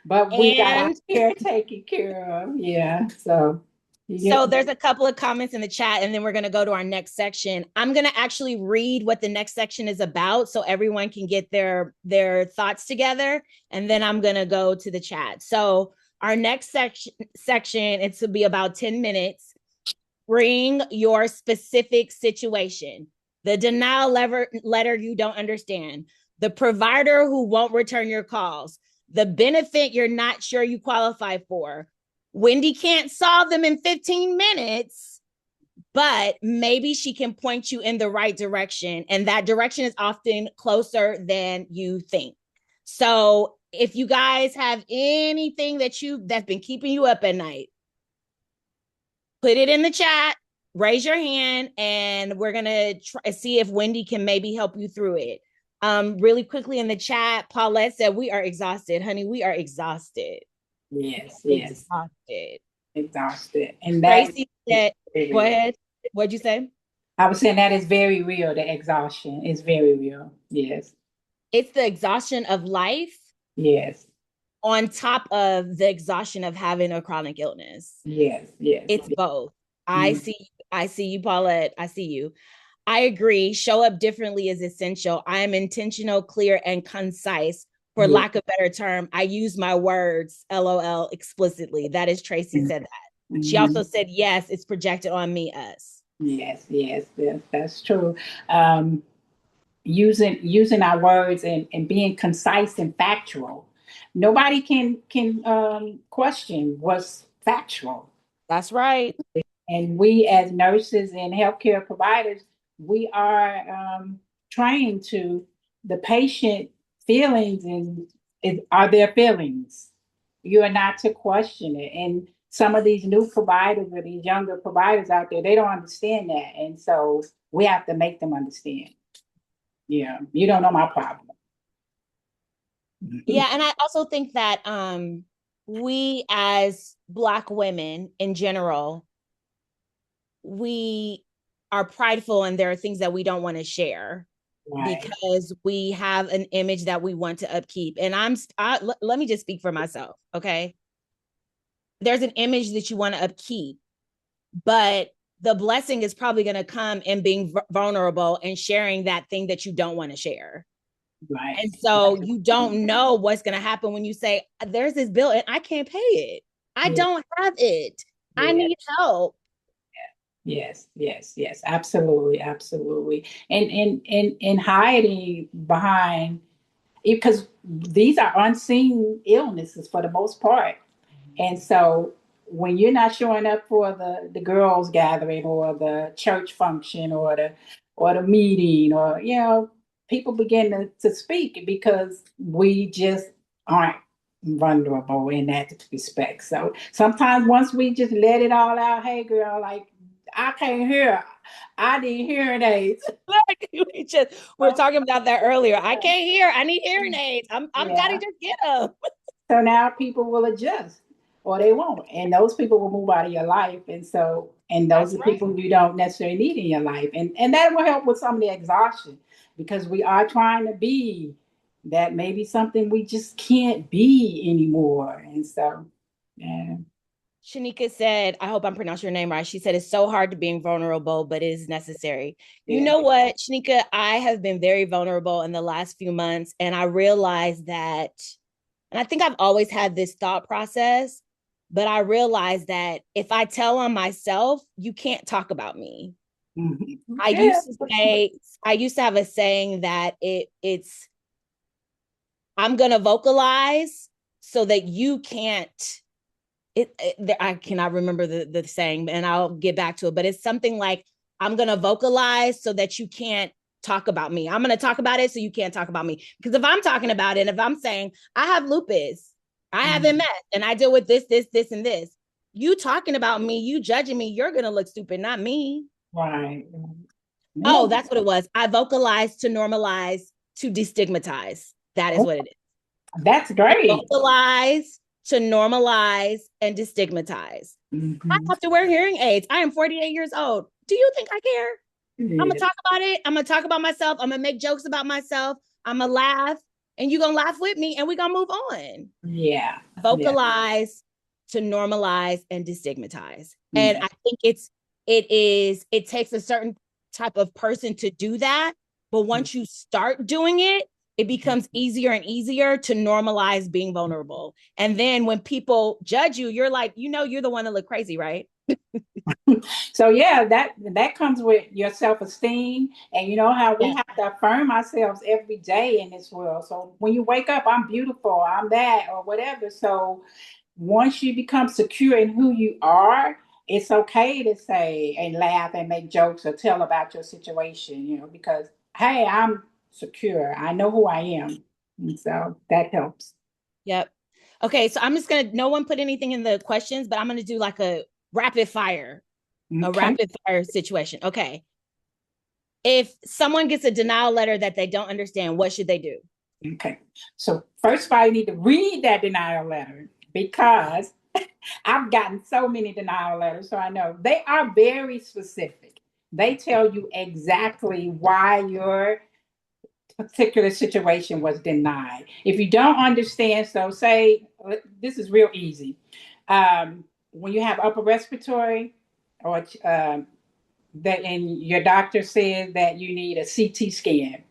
But we got our care taken care of. Yeah. So there's a couple of comments in the chat, and then we're going to go to our next section. I'm going to actually read what the next section is about so everyone can get their thoughts together, and then I'm going to go to the chat. So our next section, it's to be about 10 minutes. Bring your specific situation. The denial letter you don't understand. The provider who won't return your calls. The benefit you're not sure you qualify for. Wendy can't solve them in 15 minutes, but maybe she can point you in the right direction. And that direction is often closer than you think. So if you guys have anything that's been keeping you up at night, put it in the chat, raise your hand, and we're going to see if Wendy can maybe help you through it. Really quickly in the chat, Paulette said, we are exhausted. Honey, we are exhausted. Yes. Exhausted. And Tracy said, go ahead. What'd you say? I was saying that is very real. The exhaustion is very real. Yes. It's the exhaustion of life. Yes. On top of the exhaustion of having a chronic illness. Yes. It's both. I see you, Paulette. I see you. I agree. Show up differently is essential. I am intentional, clear, and concise. For lack of a better term, I use my words, LOL, explicitly. That is Tracy said that. She also said, yes, it's projected on me, us. Yes, that's true. Using our words and being concise and factual. Nobody can question what's factual. That's right. And we as nurses and healthcare providers, we are trained to the patient feelings and are their feelings. You are not to question it. And some of these new providers or these younger providers out there, they don't understand that. And so we have to make them understand. Yeah, you don't know my problem. Yeah, and I also think that we as Black women in general, we are prideful and there are things that we don't want to share. Right. Because we have an image that we want to upkeep. And let me just speak for myself, okay? There's an image that you want to upkeep, but the blessing is probably going to come in being vulnerable and sharing that thing that you don't want to share. Right. And so you don't know what's going to happen when you say, there's this bill and I can't pay it. I don't have it. I need help. Yes, absolutely. And hiding behind, because these are unseen illnesses for the most part. And so when you're not showing up for the girls gathering or the church function or the meeting, or people begin to speak because we just aren't vulnerable in that respect. So sometimes once we just let it all out, hey girl, like, I can't hear. I need hearing aids. We're talking about that earlier. I can't hear. I need hearing aids. I'm gotta just get them. So now people will adjust, or they won't, and those people will move out of your life. And And those are people you don't necessarily need in your life. And that will help with some of the exhaustion, because we are trying to be that maybe something we just can't be anymore. And so, yeah. Shanika said, I hope I'm pronouncing your name right. She said, it's so hard to being vulnerable, but it is necessary. You know what, Shanika, I have been very vulnerable in the last few months. And I realized that, and I think I've always had this thought process, but I realized that if I tell on myself, you can't talk about me. Mm-hmm. I used to have a saying that it's, I'm going to vocalize so that you can't, I cannot remember the saying, and I'll get back to it, but it's something like, I'm going to vocalize so that you can't talk about me. I'm going to talk about it so you can't talk about me. Because if I'm talking about it, if I'm saying I have lupus, I have MS, and I deal with this, and this, you talking about me, you judging me, you're going to look stupid, not me. Right. Oh, that's what it was. I vocalize to normalize to destigmatize. That is what it is. That's great. I vocalize to normalize and destigmatize. I have to wear hearing aids. I am 48 years old. Do you think I care? I'm going to talk about it. I'm going to talk about myself. I'm going to make jokes about myself. I'm going to laugh, and you're going to laugh with me, and we're going to move on. Yeah. Vocalize to normalize and destigmatize. And I think it takes a certain type of person to do that. But once you start doing it, it becomes easier and easier to normalize being vulnerable. And then when people judge you, you're like, you're the one that look crazy, right? So yeah, that comes with your self-esteem, and you know how we have to affirm ourselves every day in this world. So when you wake up, I'm beautiful, I'm that, or whatever. So once you become secure in who you are, it's okay to say and laugh and make jokes or tell about your situation, because hey, I'm secure. I know who I am. And so that helps. Yep. Okay. So I'm just no one put anything in the questions, but I'm going to do like a rapid fire situation. Okay. If someone gets a denial letter that they don't understand, what should they do? Okay. So first of all, you need to read that denial letter, because I've gotten so many denial letters. So I know they are very specific. They tell you exactly why your particular situation was denied. If you don't understand, so say, this is real easy. When you have upper respiratory, or and your doctor says that you need a CT scan.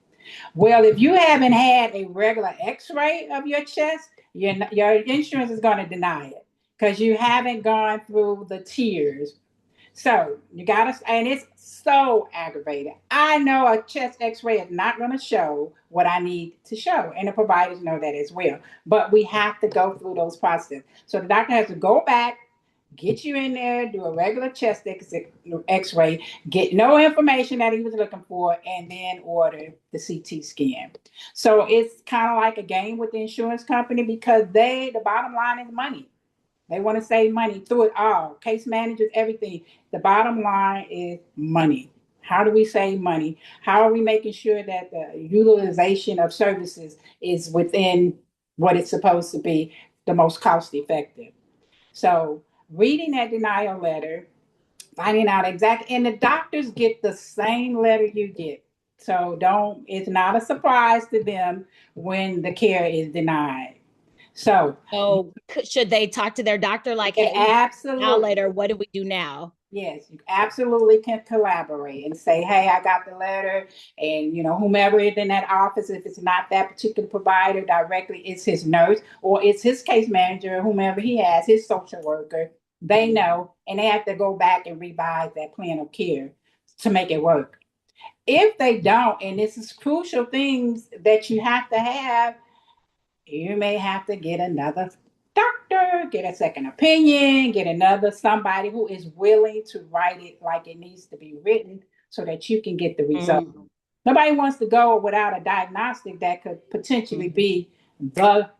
Well, if you haven't had a regular x-ray of your chest, your insurance is going to deny it, because you haven't gone through the tiers. So you got to, and it's so aggravating. I know a chest x-ray is not going to show what I need to show, and the providers know that as well. But we have to go through those processes. So the doctor has to go back, get you in there, do a regular chest x-ray, get no information that he was looking for, and then order the CT scan. So it's kind of like a game with the insurance company, because the bottom line is money. They want to save money through it all. Case managers, everything. The bottom line is money. How do we save money? How are we making sure that the utilization of services is within what it's supposed to be, the most cost effective? So reading that denial letter, finding out exactly, and the doctors get the same letter you get. So it's not a surprise to them when the care is denied. So should they talk to their doctor like, hey, absolutely. Now later, what do we do now? Yes, you absolutely can collaborate and say, hey, I got the letter, and whomever is in that office, if it's not that particular provider directly, it's his nurse, or it's his case manager, or whomever he has, his social worker. They know, and they have to go back and revise that plan of care to make it work. If they don't, and this is crucial things that you have to have, you may have to get another doctor, get a second opinion, get somebody who is willing to write it like it needs to be written, so that you can get the result. Nobody wants to go without a diagnostic that could potentially be the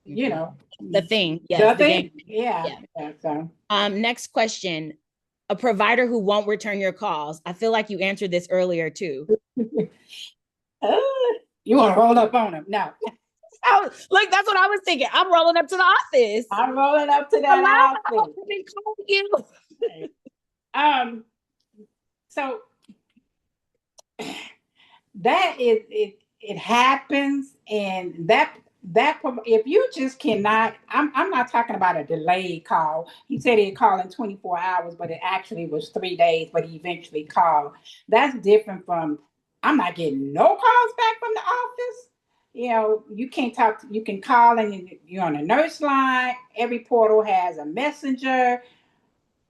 thing. Yes, the thing. Yeah. So. Next question. A provider who won't return your calls. I feel like you answered this earlier too. You want to roll up on them? No. That's what I was thinking. I'm rolling up to the office. I'm rolling up to that office. You. So that is it happens, and that if you just cannot, I'm not talking about a delayed call. He said he'd call in 24 hours, but it actually was 3 days, but he eventually called. That's different from I'm not getting no calls back from the office. You know, you can't talk you can call and you're on a nurse line. Every portal has a messenger.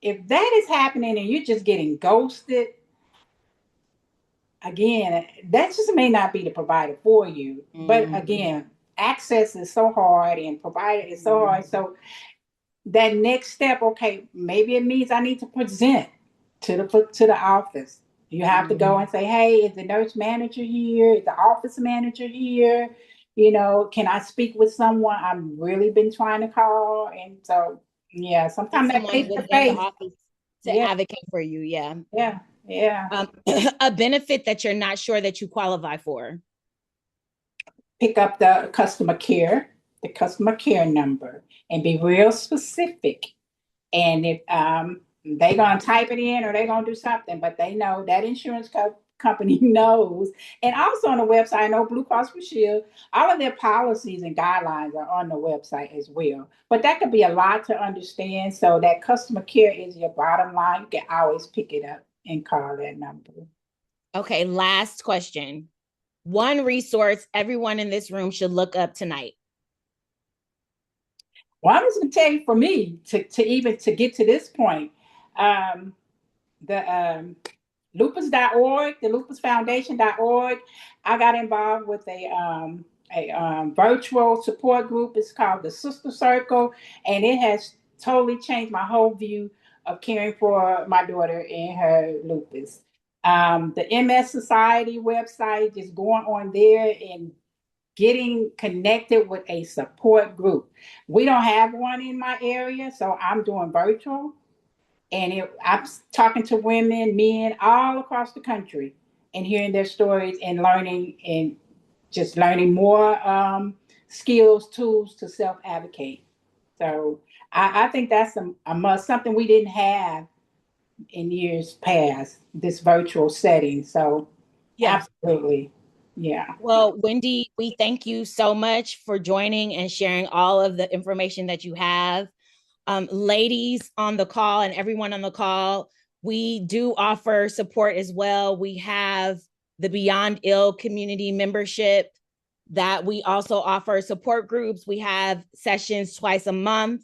If that is happening and you're just getting ghosted, again, that just may not be the provider for you. But again, access is so hard and provider is so hard. So that next step, okay, maybe it means I need to present to the office. You have to go and say, hey, is the nurse manager here? Is the office manager here? You know, can I speak with someone? I've really been trying to call. And so, yeah, sometimes that face to within the face. office to advocate for you. Yeah. Yeah. Yeah. A benefit that you're not sure that you qualify for. Pick up the customer care number, and be real specific. And if they're gonna type it in or they're gonna do something, but they know that insurance company knows. And also on the website, I know Blue Cross Blue Shield, all of their policies and guidelines are on the website as well. But that could be a lot to understand. So that customer care is your bottom line. You can always pick it up and call that number. Okay, last question. One resource everyone in this room should look up tonight. Well, I'm just going to tell you, for me, to get to this point, the lupus.org, the lupusfoundation.org, I got involved with a virtual support group. It's called the Sister Circle, and it has totally changed my whole view of caring for my daughter and her lupus. The MS Society website, just going on there and getting connected with a support group. We don't have one in my area, so I'm doing virtual. And I'm talking to women, men all across the country and hearing their stories and learning more skills, tools to self-advocate. So I think that's a must, something we didn't have in years past, this virtual setting. So absolutely. Yeah. Well, Wendy, we thank you so much for joining and sharing all of the information that you have. Ladies on the call and everyone on the call, we do offer support as well. We have the Beyond Ill community membership that we also offer support groups. We have sessions twice a month.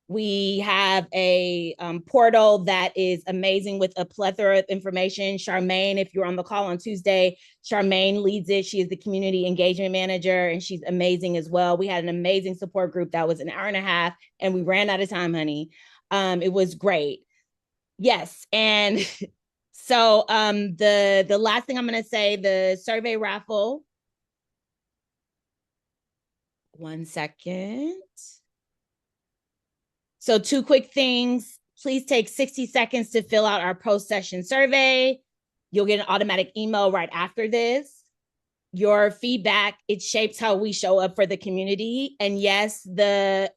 We have a portal that is amazing with a plethora of information. Charmaine, if you're on the call on Tuesday, Charmaine leads it. She is the community engagement manager, and she's amazing as well. We had an amazing support group that was an hour and a half, and we ran out of time, honey. It was great. Yes, and so the last thing I'm going to say, the survey raffle. 1 second. So 2 quick things. Please take 60 seconds to fill out our post-session survey. You'll get an automatic email right after this. Your feedback, it shapes how we show up for the community. And yes,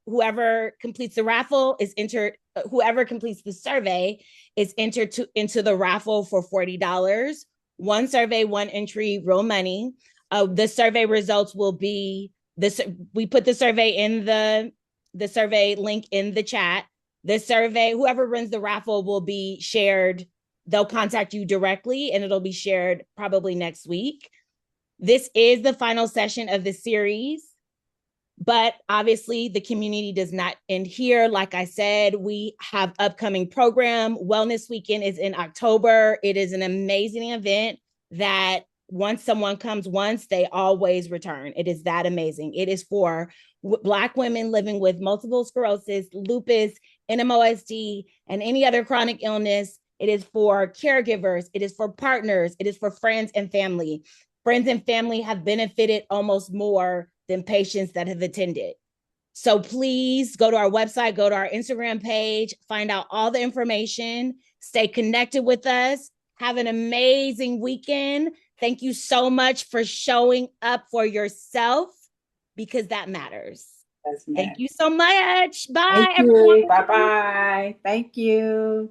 whoever completes the raffle is entered, whoever completes the survey is entered into the raffle for $40. One survey, one entry, real money. The survey results will be this. We put the survey in the survey link in the chat. The survey, whoever runs the raffle will be shared. They'll contact you directly and it'll be shared probably next week. This is the final session of the series, but obviously the community does not end here. Like I said, we have upcoming program. Wellness Weekend is in October. It is an amazing event that once someone comes once, they always return. It is that amazing. It is for Black women living with multiple sclerosis, lupus, NMOSD, and any other chronic illness. It is for caregivers. It is for partners. It is for friends and family. Friends and family have benefited almost more than patients that have attended. So please go to our website, go to our Instagram page, find out all the information, stay connected with us. Have an amazing weekend. Thank you so much for showing up for yourself, because that matters. Thank you so much. Bye, everyone. Bye-bye. Thank you.